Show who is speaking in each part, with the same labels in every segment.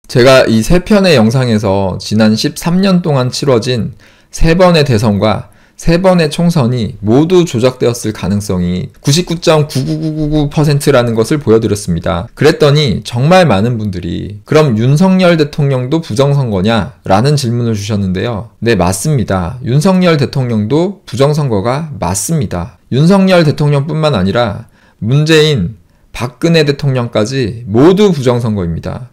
Speaker 1: 제가 이 3편의 영상에서 지난 13년 동안 치러진 3번의 대선과 3번의 총선이 모두 조작되었을 가능성이 99.99999%라는 것을 보여드렸습니다. 그랬더니 정말 많은 분들이 그럼 윤석열 대통령도 부정선거냐? 라는 질문을 주셨는데요. 네, 맞습니다. 윤석열 대통령도 부정선거가 맞습니다. 윤석열 대통령뿐만 아니라 문재인, 박근혜 대통령까지 모두 부정선거입니다.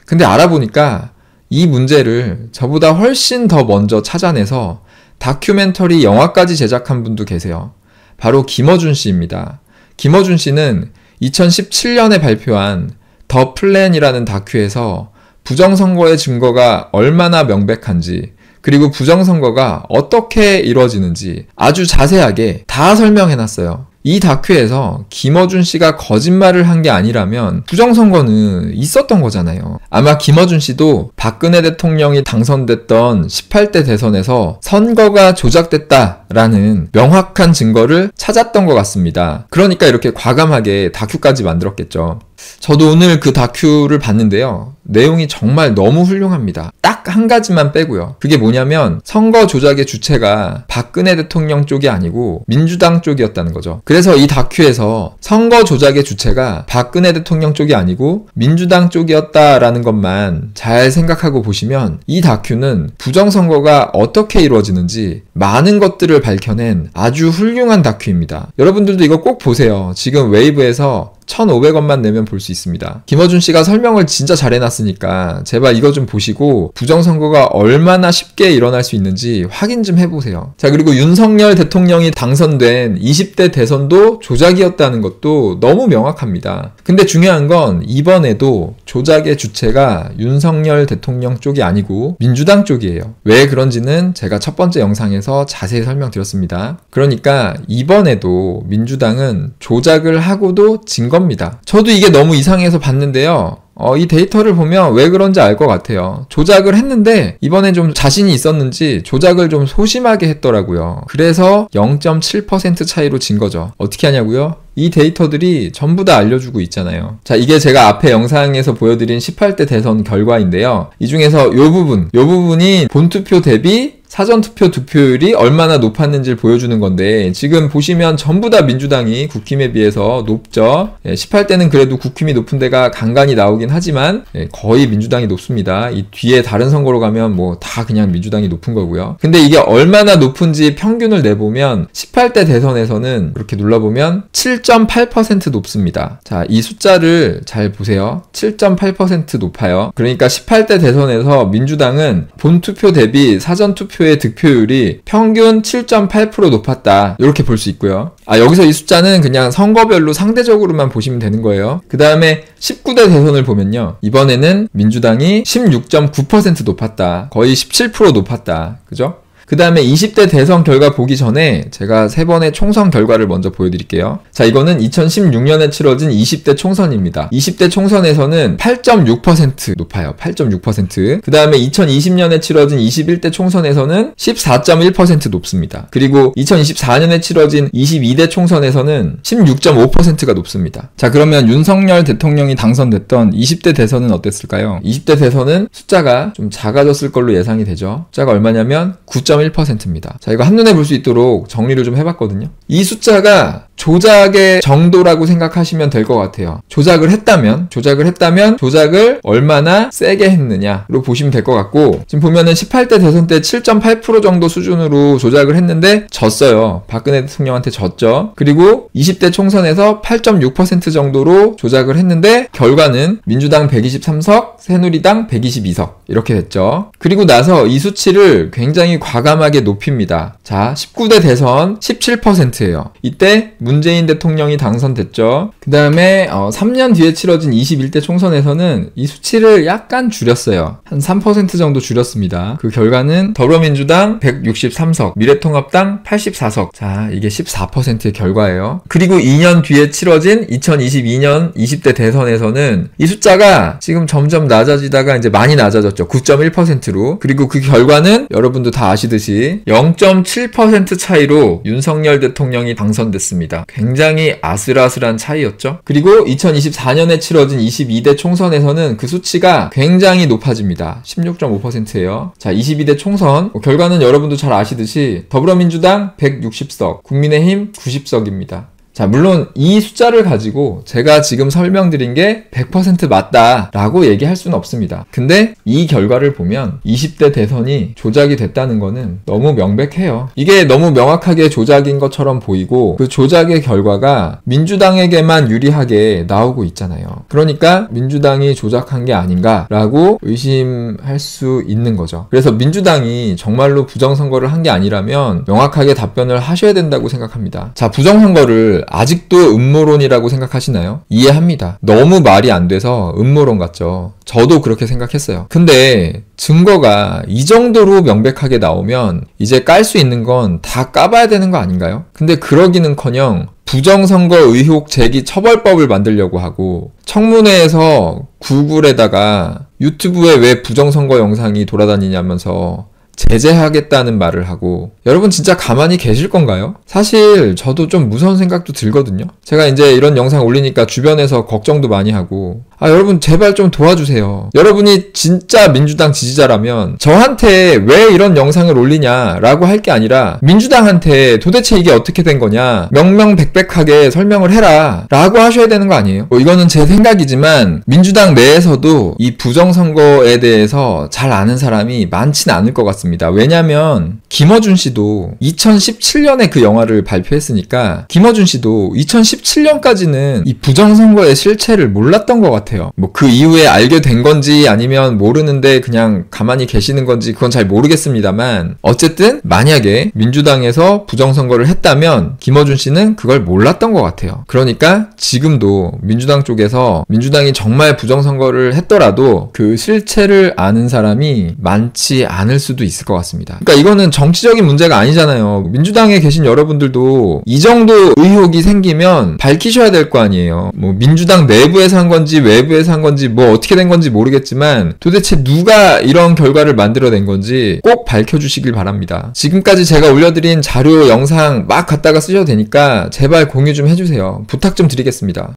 Speaker 1: 근데 알아보니까 이 문제를 저보다 훨씬 더 먼저 찾아내서 다큐멘터리 영화까지 제작한 분도 계세요. 바로 김어준 씨입니다. 김어준 씨는 2017년에 발표한 더 플랜이라는 다큐에서 부정선거의 증거가 얼마나 명백한지, 그리고 부정선거가 어떻게 이루어지는지 아주 자세하게 다 설명해놨어요. 이 다큐에서 김어준 씨가 거짓말을 한 게 아니라면 부정선거는 있었던 거잖아요. 아마 김어준 씨도 박근혜 대통령이 당선됐던 18대 대선에서 선거가 조작됐다라는 명확한 증거를 찾았던 것 같습니다. 그러니까 이렇게 과감하게 다큐까지 만들었겠죠. 저도 오늘 그 다큐를 봤는데요. 내용이 정말 너무 훌륭합니다. 딱 한 가지만 빼고요. 그게 뭐냐면 선거 조작의 주체가 박근혜 대통령 쪽이 아니고 민주당 쪽이었다는 거죠. 그래서 이 다큐에서 선거 조작의 주체가 박근혜 대통령 쪽이 아니고 민주당 쪽이었다라는 것만 잘 생각하고 보시면 이 다큐는 부정선거가 어떻게 이루어지는지 많은 것들을 밝혀낸 아주 훌륭한 다큐입니다. 여러분들도 이거 꼭 보세요. 지금 웨이브에서 1,500원만 내면 볼 수 있습니다. 김어준 씨가 설명을 진짜 잘 해놨으니까 제발 이거 좀 보시고 부정선거가 얼마나 쉽게 일어날 수 있는지 확인 좀 해보세요. 자, 그리고 윤석열 대통령이 당선된 20대 대선도 조작이었다는 것도 너무 명확합니다. 근데 중요한 건 이번에도 조작의 주체가 윤석열 대통령 쪽이 아니고 민주당 쪽이에요. 왜 그런지는 제가 첫 번째 영상에서 자세히 설명드렸습니다. 그러니까 이번에도 민주당은 조작을 하고도 진 겁니다. 저도 이게 너무 이상해서 봤는데요. 이 데이터를 보면 왜 그런지 알 것 같아요. 조작을 했는데 이번에 좀 자신이 있었는지 조작을 좀 소심하게 했더라고요. 그래서 0.7% 차이로 진 거죠. 어떻게 하냐고요? 이 데이터들이 전부 다 알려주고 있잖아요. 자, 이게 제가 앞에 영상에서 보여드린 18대 대선 결과인데요. 이 중에서 이 부분이 본투표 대비 사전투표 득표율이 얼마나 높았는지를 보여주는 건데, 지금 보시면 전부 다 민주당이 국힘에 비해서 높죠. 18대는 그래도 국힘이 높은 데가 간간히 나오긴 하지만 거의 민주당이 높습니다. 이 뒤에 다른 선거로 가면 뭐 다 그냥 민주당이 높은 거고요. 근데 이게 얼마나 높은지 평균을 내보면 18대 대선에서는 이렇게 눌러보면 7.8% 높습니다. 자, 이 숫자를 잘 보세요. 7.8% 높아요. 그러니까 18대 대선에서 민주당은 본투표 대비 사전투표의 득표율이 평균 7.8% 높았다. 이렇게 볼 수 있고요. 여기서 이 숫자는 그냥 선거별로 상대적으로만 보시면 되는 거예요. 그 다음에 19대 대선을 보면요. 이번에는 민주당이 16.9% 높았다. 거의 17% 높았다. 그죠? 그 다음에 20대 대선 결과 보기 전에 제가 3번의 총선 결과를 먼저 보여드릴게요. 자, 이거는 2016년에 치러진 20대 총선입니다. 20대 총선에서는 8.6% 높아요. 8.6%. 그 다음에 2020년에 치러진 21대 총선에서는 14.1% 높습니다. 그리고 2024년에 치러진 22대 총선에서는 16.5%가 높습니다. 자, 그러면 윤석열 대통령이 당선됐던 20대 대선은 어땠을까요? 20대 대선은 숫자가 좀 작아졌을 걸로 예상이 되죠. 숫자가 얼마냐면 9.1%입니다. 자, 이거 한눈에 볼 수 있도록 정리를 좀 해봤거든요. 이 숫자가 조작의 정도라고 생각하시면 될 것 같아요. 조작을 했다면 조작을 얼마나 세게 했느냐로 보시면 될 것 같고, 지금 보면은 18대 대선 때 7.8% 정도 수준으로 조작을 했는데 졌어요. 박근혜 대통령한테 졌죠. 그리고 20대 총선에서 8.6% 정도로 조작을 했는데 결과는 민주당 123석, 새누리당 122석 이렇게 됐죠. 그리고 나서 이 수치를 굉장히 과감하게 높입니다. 자, 19대 대선 17%예요. 이때 문재인 대통령이 당선됐죠. 그 다음에 3년 뒤에 치러진 21대 총선에서는 이 수치를 약간 줄였어요. 한 3% 정도 줄였습니다. 그 결과는 더불어민주당 163석, 미래통합당 84석. 자, 이게 14%의 결과예요. 그리고 2년 뒤에 치러진 2022년 20대 대선에서는 이 숫자가 지금 점점 낮아지다가 이제 많이 낮아졌죠. 9.1%로. 그리고 그 결과는 여러분도 다 아시듯이 0.7% 차이로 윤석열 대통령이 당선됐습니다. 차이입니다. 굉장히 아슬아슬한 차이였죠. 그리고 2024년에 치러진 22대 총선에서는 그 수치가 굉장히 높아집니다. 16.5%예요. 자, 22대 총선 결과는 여러분도 잘 아시듯이 더불어민주당 160석, 국민의힘 90석입니다. 자, 물론 이 숫자를 가지고 제가 지금 설명드린 게 100% 맞다라고 얘기할 수는 없습니다. 근데 이 결과를 보면 20대 대선이 조작이 됐다는 거는 너무 명백해요. 이게 너무 명확하게 조작인 것처럼 보이고 그 조작의 결과가 민주당에게만 유리하게 나오고 있잖아요. 그러니까 민주당이 조작한 게 아닌가라고 의심할 수 있는 거죠. 그래서 민주당이 정말로 부정선거를 한 게 아니라면 명확하게 답변을 하셔야 된다고 생각합니다. 자, 부정선거를 아직도 음모론이라고 생각하시나요? 이해합니다. 너무 말이 안 돼서 음모론 같죠. 저도 그렇게 생각했어요. 근데 증거가 이 정도로 명백하게 나오면 이제 깔 수 있는 건 다 까봐야 되는 거 아닌가요? 근데 그러기는커녕 부정선거 의혹 제기 처벌법을 만들려고 하고 청문회에서 구글에다가 유튜브에 왜 부정선거 영상이 돌아다니냐면서 제재하겠다는 말을 하고 여러분 진짜 가만히 계실 건가요? 사실 저도 좀 무서운 생각도 들거든요. 제가 이제 이런 영상 올리니까 주변에서 걱정도 많이 하고 여러분 제발 좀 도와주세요. 여러분이 진짜 민주당 지지자라면 저한테 왜 이런 영상을 올리냐라고 할 게 아니라 민주당한테 도대체 이게 어떻게 된 거냐 명명백백하게 설명을 해라 라고 하셔야 되는 거 아니에요? 이거는 제 생각이지만 민주당 내에서도 이 부정선거에 대해서 잘 아는 사람이 많지는 않을 것 같습니다. 왜냐면 김어준 씨도 2017년에 그 영화를 발표했으니까 김어준 씨도 2017년까지는 이 부정선거의 실체를 몰랐던 것 같아요. 뭐 그 이후에 알게 된 건지 아니면 모르는데 그냥 가만히 계시는 건지 그건 잘 모르겠습니다만 어쨌든 만약에 민주당에서 부정선거를 했다면 김어준 씨는 그걸 몰랐던 것 같아요. 그러니까 지금도 민주당 쪽에서 민주당이 정말 부정선거를 했더라도 그 실체를 아는 사람이 많지 않을 수도 있을 것 같습니다. 그러니까 이거는 정치적인 문제가 아니잖아요. 민주당에 계신 여러분들도 이 정도 의혹이 생기면 밝히셔야 될 거 아니에요. 뭐 민주당 내부에서 한 건지 외부에서 한 건지 뭐 어떻게 된 건지 모르겠지만 도대체 누가 이런 결과를 만들어낸 건지 꼭 밝혀주시길 바랍니다. 지금까지 제가 올려드린 자료 영상 막 갖다가 쓰셔도 되니까 제발 공유 좀 해주세요. 부탁 좀 드리겠습니다.